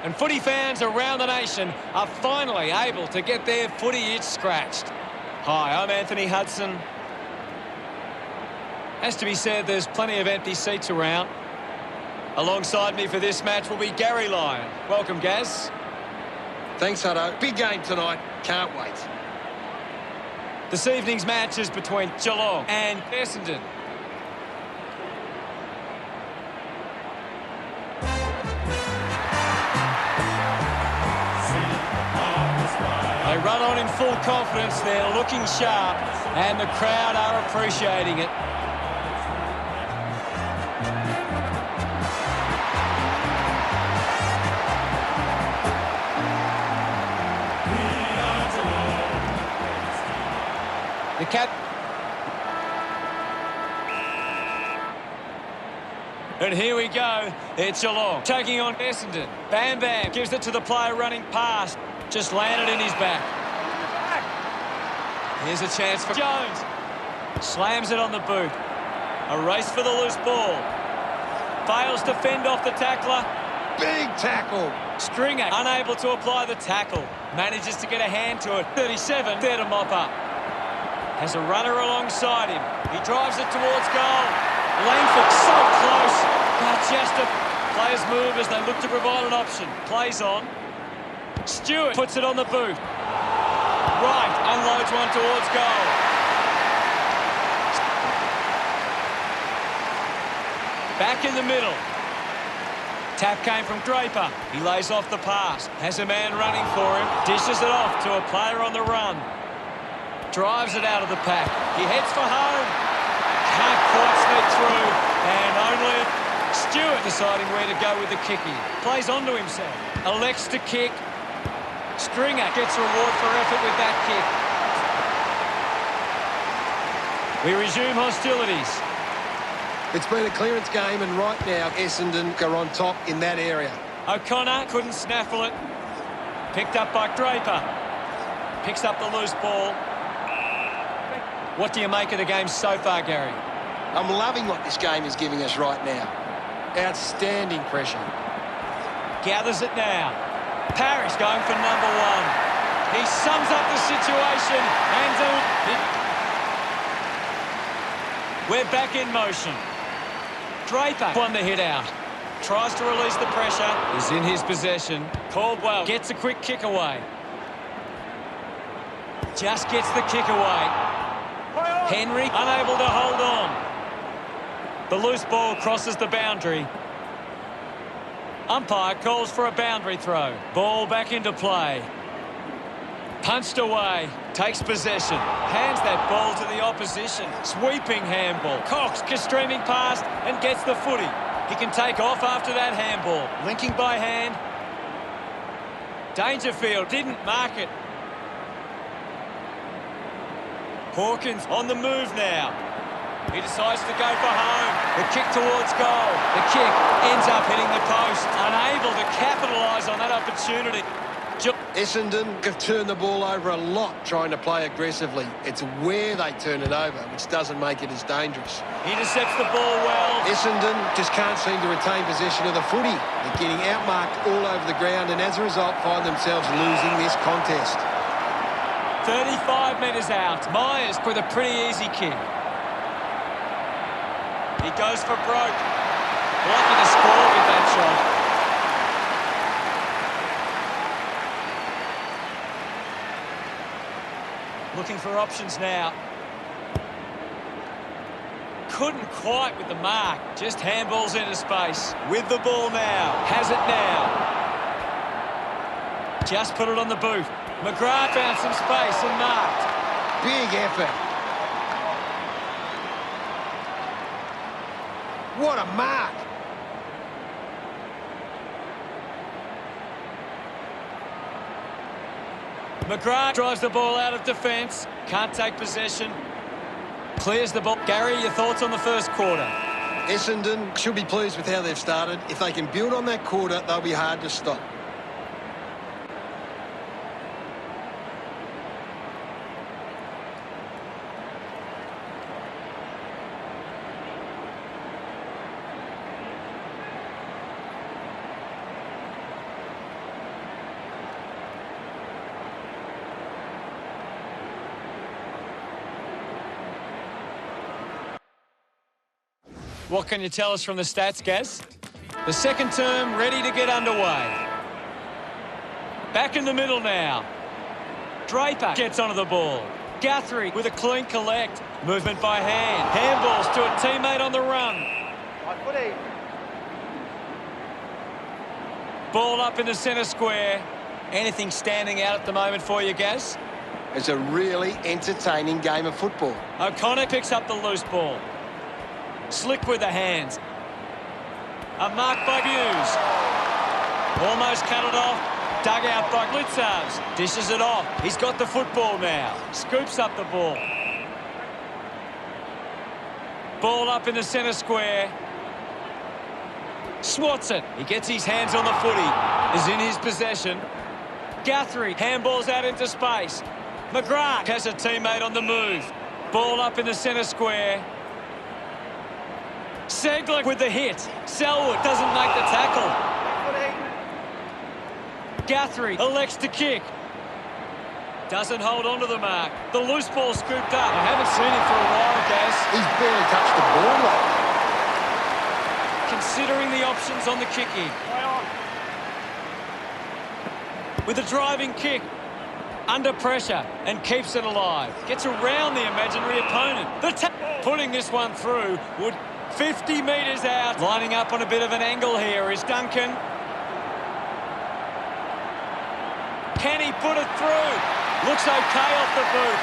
And footy fans around the nation are finally able to get their footy itch scratched. Hi, I'm Anthony Hudson. Has to be said, there's plenty of empty seats around. Alongside me for this match will be Gary Lyon. Welcome, Gaz. Thanks, Hutto. Big game tonight. Can't wait. This evening's match is between Geelong and Essendon. They run on in full confidence, they're looking sharp, and the crowd are appreciating it. The cap. And here we go. It's Geelong taking on Essendon. Bam Bam gives it to the player running past. Just landed in his back. Here's a chance for Jones. Slams it on the boot. A race for the loose ball. Fails to fend off the tackler. Big tackle. Stringer unable to apply the tackle. Manages to get a hand to it. 37 there to mop up. Has a runner alongside him. He drives it towards goal. Langford so close. But just a players move as they look to provide an option. Plays on. Stewart puts it on the boot. Right, unloads one towards goal. Back in the middle. Tap came from Draper. He lays off the pass. Has a man running for him. Dishes it off to a player on the run. Drives it out of the pack. He heads for home. Can't quite sneak through. And only Stewart deciding where to go with the kicking. Plays onto himself. Elects to kick. Stringer gets reward for effort with that kick. We resume hostilities. It's been a clearance game, and right now Essendon are on top in that area. O'Connor couldn't snaffle it. Picked up by Draper. Picks up the loose ball. What do you make of the game so far, Gary? I'm loving what this game is giving us right now. Outstanding pressure. Gathers it now. Parrish going for number one. He sums up the situation and we're back in motion. Draper won the hit out. Tries to release the pressure. Is in his possession. Caldwell gets a quick kick away. Just gets the kick away. Henry unable to hold on. The loose ball crosses the boundary. Umpire calls for a boundary throw. Ball back into play. Punched away. Takes possession. Hands that ball to the opposition. Sweeping handball. Cox streaming past and gets the footy. He can take off after that handball. Linking by hand. Dangerfield didn't mark it. Hawkins on the move now. He decides to go for home. The kick towards goal. The kick ends up hitting the post. Unable to capitalise on that opportunity. Essendon have turned the ball over a lot trying to play aggressively. It's where they turn it over, which doesn't make it as dangerous. He intercepts the ball well. Essendon just can't seem to retain possession of the footy. They're getting outmarked all over the ground and as a result find themselves losing this contest. 35 metres out. Myers with a pretty easy kick. He goes for broke. Lucky to score with that shot. Looking for options now. Couldn't quite with the mark. Just handballs into space. With the ball now. Has it now. Just put it on the boot. McGrath found some space and marked. Big effort. What a mark. McGrath drives the ball out of defence. Can't take possession. Clears the ball. Gary, your thoughts on the first quarter? Essendon should be pleased with how they've started. If they can build on that quarter, they'll be hard to stop. What can you tell us from the stats, Gaz? The second term ready to get underway. Back in the middle now. Draper gets onto the ball. Guthrie with a clean collect. Movement by hand. Handballs to a teammate on the run. Ball up in the centre square. Anything standing out at the moment for you, Gaz? It's a really entertaining game of football. O'Connor picks up the loose ball. Slick with the hands. A mark by Hughes. Almost cut it off. Dug out by Blitzars. Dishes it off. He's got the football now. Scoops up the ball. Ball up in the centre square. Swats it. He gets his hands on the footy. Is in his possession. Guthrie handballs out into space. McGrath has a teammate on the move. Ball up in the centre square. Segler with the hit. Selwood doesn't make the tackle. Guthrie elects to kick. Doesn't hold on to the mark. The loose ball scooped up. I haven't seen him for a while, Gaz. He's barely touched the ball, though. Considering the options on the kick-in. With a driving kick. Under pressure and keeps it alive. Gets around the imaginary opponent. Putting this one through would 50 metres out. Lining up on a bit of an angle here is Duncan. Can he put it through? Looks okay off the boot.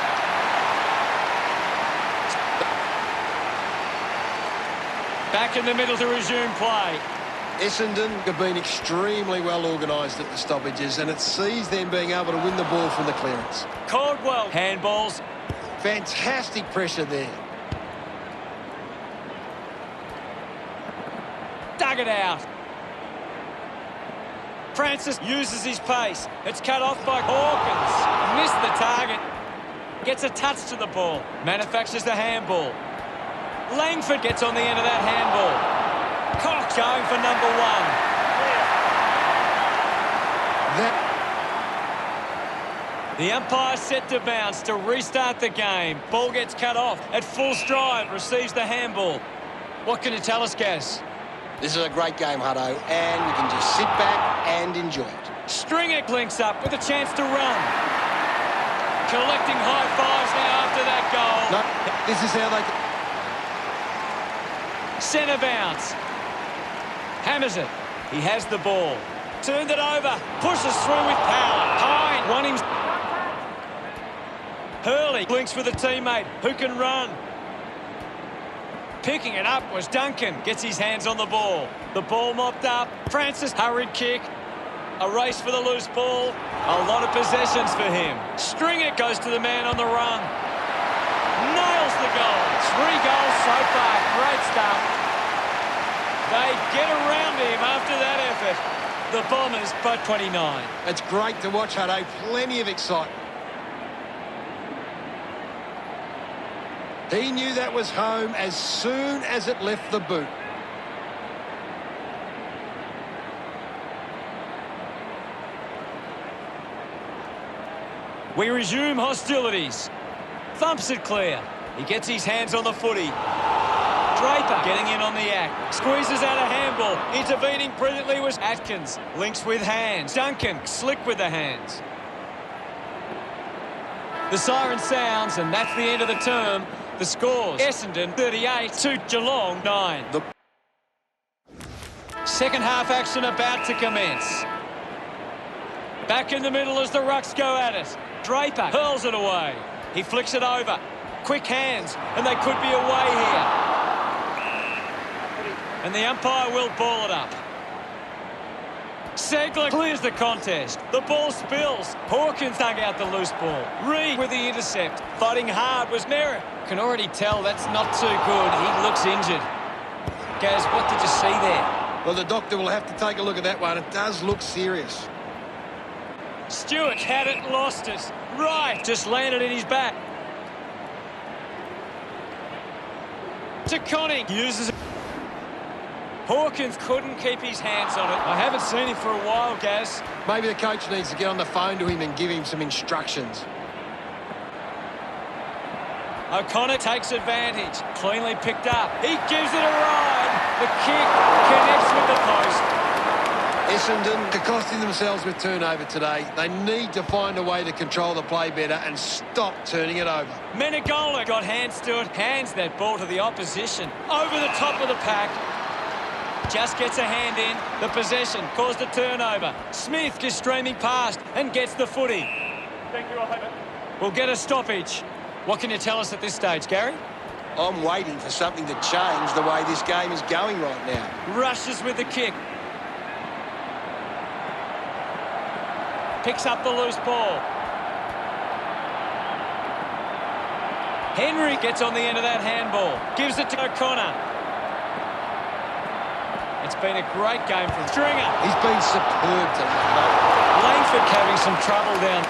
Back in the middle to resume play. Essendon have been extremely well organised at the stoppages, and it sees them being able to win the ball from the clearance. Caldwell. Handballs. Fantastic pressure there. Dug it out. Francis uses his pace. It's cut off by Hawkins. Missed the target. Gets a touch to the ball. Manufactures the handball. Langford gets on the end of that handball. Cox going for number one. The umpire set to bounce to restart the game. Ball gets cut off. At full stride, receives the handball. What can you tell us, Gaz? This is a great game, Hutto, and you can just sit back and enjoy it. Stringer links up with a chance to run. Collecting high fives now after that goal. No, this is how they... Centre bounce. Hammers it. He has the ball. Turned it over. Pushes through with power. High. Won him. Hurley links with a teammate who can run. Picking it up was Duncan. Gets his hands on the ball. The ball mopped up. Francis, hurried kick. A race for the loose ball. A lot of possessions for him. Stringer goes to the man on the run. Nails the goal. 3 goals so far. Great stuff. They get around him after that effort. The Bombers by 29. It's great to watch, Hutto. Plenty of excitement. He knew that was home as soon as it left the boot. We resume hostilities. Thumps it clear. He gets his hands on the footy. Draper getting in on the act. Squeezes out a handball. Intervening brilliantly was Atkins. Links with hands. Duncan slick with the hands. The siren sounds, and that's the end of the term. The scores: Essendon 38 to Geelong 9. The second half action about to commence. Back in the middle as the Rucks go at it. Draper hurls it away. He flicks it over. Quick hands, and they could be away here. And the umpire will ball it up. Segler clears the contest. The ball spills. Hawkins dug out the loose ball. Reed with the intercept. Fighting hard was Merritt. Can already tell that's not too good. He looks injured. Gaz, what did you see there? Well, the doctor will have to take a look at that one. It does look serious. Stewart had it, lost it. Right, just landed in his back. To Conning. Uses it. Hawkins couldn't keep his hands on it. I haven't seen him for a while, Gaz. Maybe the coach needs to get on the phone to him and give him some instructions. O'Connor takes advantage. Cleanly picked up. He gives it a ride. The kick connects with the post. Essendon are costing themselves with turnover today. They need to find a way to control the play better and stop turning it over. Menegola got hands to it. Hands that ball to the opposition. Over the top of the pack. Just gets a hand in. The possession caused a turnover. Smith is streaming past and gets the footy. Thank you, We'll get a stoppage. What can you tell us at this stage, Gary? I'm waiting for something to change the way this game is going right now. Rushes with the kick. Picks up the loose ball. Henry gets on the end of that handball. Gives it to O'Connor. It's been a great game from Stringer. He's been superb today. Langford having some trouble down.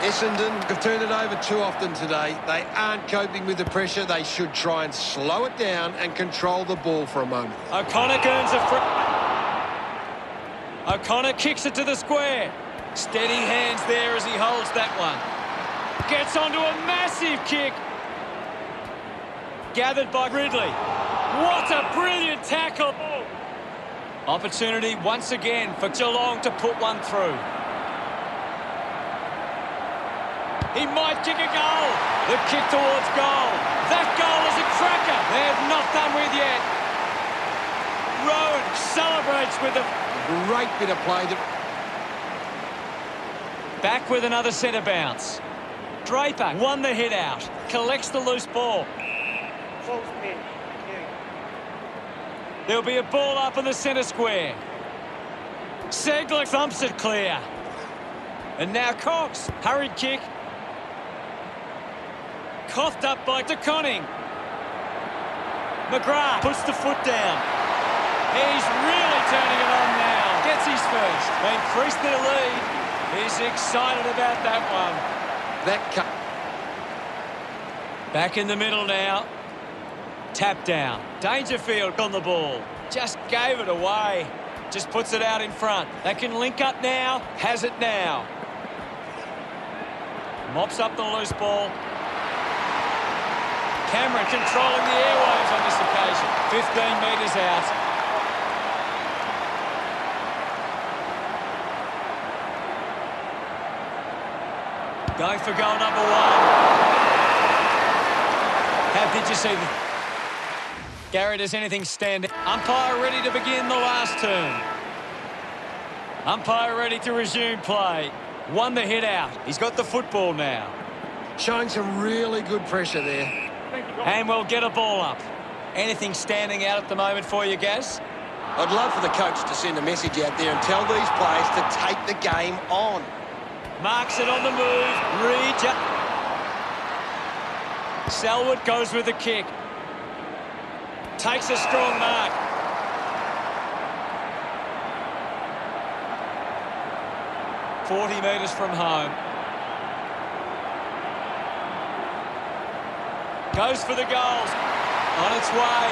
Essendon have turned it over too often today. They aren't coping with the pressure. They should try and slow it down and control the ball for a moment. O'Connor earns a free. O'Connor kicks it to the square. Steady hands there as he holds that one. Gets onto a massive kick. Gathered by Ridley. What a brilliant tackle. Opportunity once again for Geelong to put one through. He might kick a goal. The kick towards goal. That goal is a cracker. They're not done with yet. Rowan celebrates with a Great bit of play. Back with another centre bounce. Draper won the hit out. Collects the loose ball. There'll be a ball up in the centre square. Segler thumps it clear. And now Cox. Hurried kick. Coughed up by De Koning. McGrath puts the foot down. He's really turning it on now. Gets his first. They increase their lead. He's excited about that one. That cut. Back in the middle now. Tap down. Dangerfield on the ball. Just gave it away. Just puts it out in front. They can link up now. Has it now. Mops up the loose ball. Cameron controlling the airwaves on this occasion. 15 metres out. Going for goal number one. How did you see the... Gary, does anything stand? Umpire ready to begin the last turn. Umpire ready to resume play. Won the hit out. He's got the football now. Showing some really good pressure there. And we'll get a ball up. Anything standing out at the moment for you, Gaz? I'd love for the coach to send a message out there and tell these players to take the game on. Marks it on the move. Reed. Selwood goes with the kick. Takes a strong mark. "40 metres from home. Goes for the goals. On its way.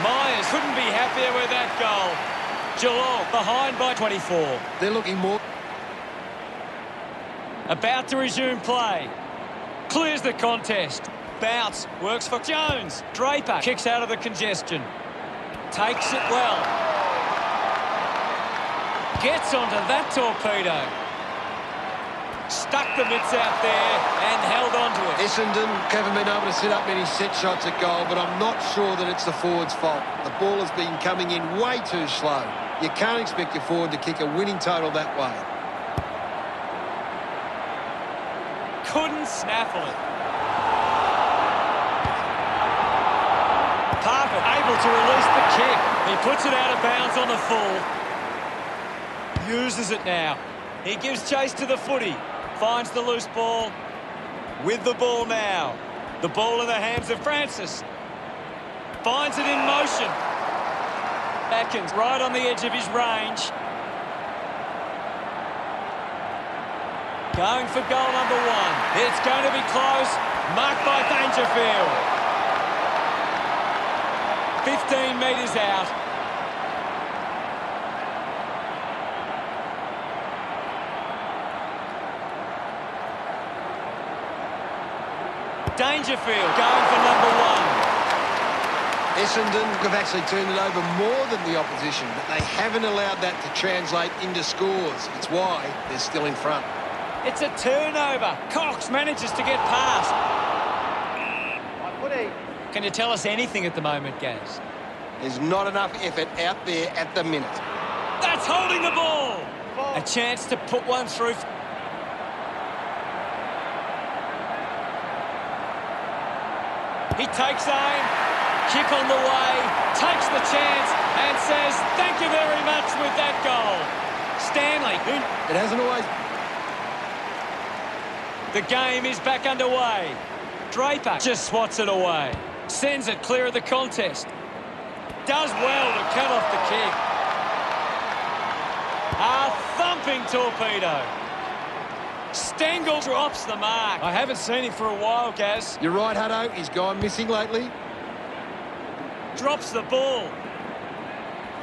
Myers couldn't be happier with that goal. Geelong behind by 24. They're looking more... About to resume play. Clears the contest. Bounce. Works for Jones. Draper kicks out of the congestion. Takes it well. Gets onto that torpedo. Stuck the mitts out there and held onto it. Essendon haven't been able to set up many set shots at goal, but I'm not sure that it's the forward's fault. The ball has been coming in way too slow. You can't expect your forward to kick a winning total that way. Couldn't snaffle it. Parker able to release the kick. He puts it out of bounds on the full. Uses it now. He gives chase to the footy. Finds the loose ball. With the ball now. The ball in the hands of Francis. Finds it in motion. Atkins right on the edge of his range. Going for goal number one. It's going to be close. Marked by Dangerfield. 15 metres out. Dangerfield going for number one. Essendon have actually turned it over more than the opposition, but they haven't allowed that to translate into scores. It's why they're still in front. It's a turnover. Cox manages to get past. Can you tell us anything at the moment, Gaz? There's not enough effort out there at the minute. That's holding the ball. A chance to put one through. He takes aim. Kick on the way. Takes the chance and says, thank you very much with that goal. Stanley. It hasn't always... The game is back underway. Draper just swats it away. Sends it clear of the contest. Does well to cut off the kick. A thumping torpedo. Stengel drops the mark. I haven't seen him for a while, Gaz. You're right, Hutto. He's gone missing lately. Drops the ball.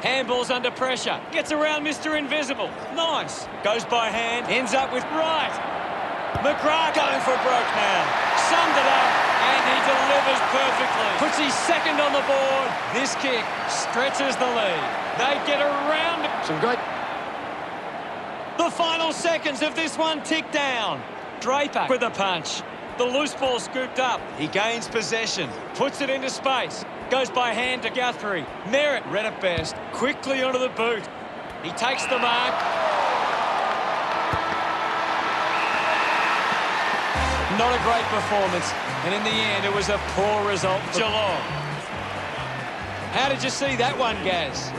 Handball's under pressure. Gets around Mr. Invisible. Nice. Goes by hand. Ends up with right. McGrath going for broke now. Summed it up, and he delivers perfectly. Puts his second on the board. This kick stretches the lead. They get around. Some great... The final seconds of this one tick down. Draper with a punch. The loose ball scooped up. He gains possession. Puts it into space. Goes by hand to Guthrie. Merritt, read it best. Quickly onto the boot. He takes the mark. Not a great performance. And in the end, it was a poor result for Geelong. How did you see that one, Gaz?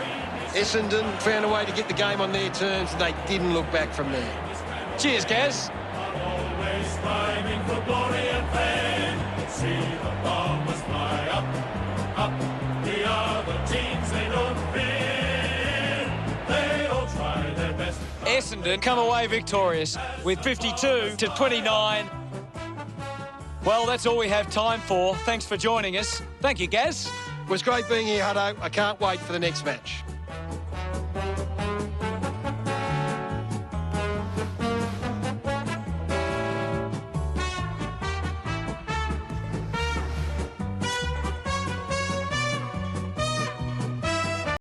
Essendon found a way to get the game on their terms, and they didn't look back from there. Cheers, Gaz. Always striving for glory and fame. See the bombers fly up, up. The other teams, they don't fear. They all try their best. Essendon come away victorious with 52-29. Well, that's all we have time for. Thanks for joining us. Thank you, Gaz. It was great being here, Hutto. I can't wait for the next match.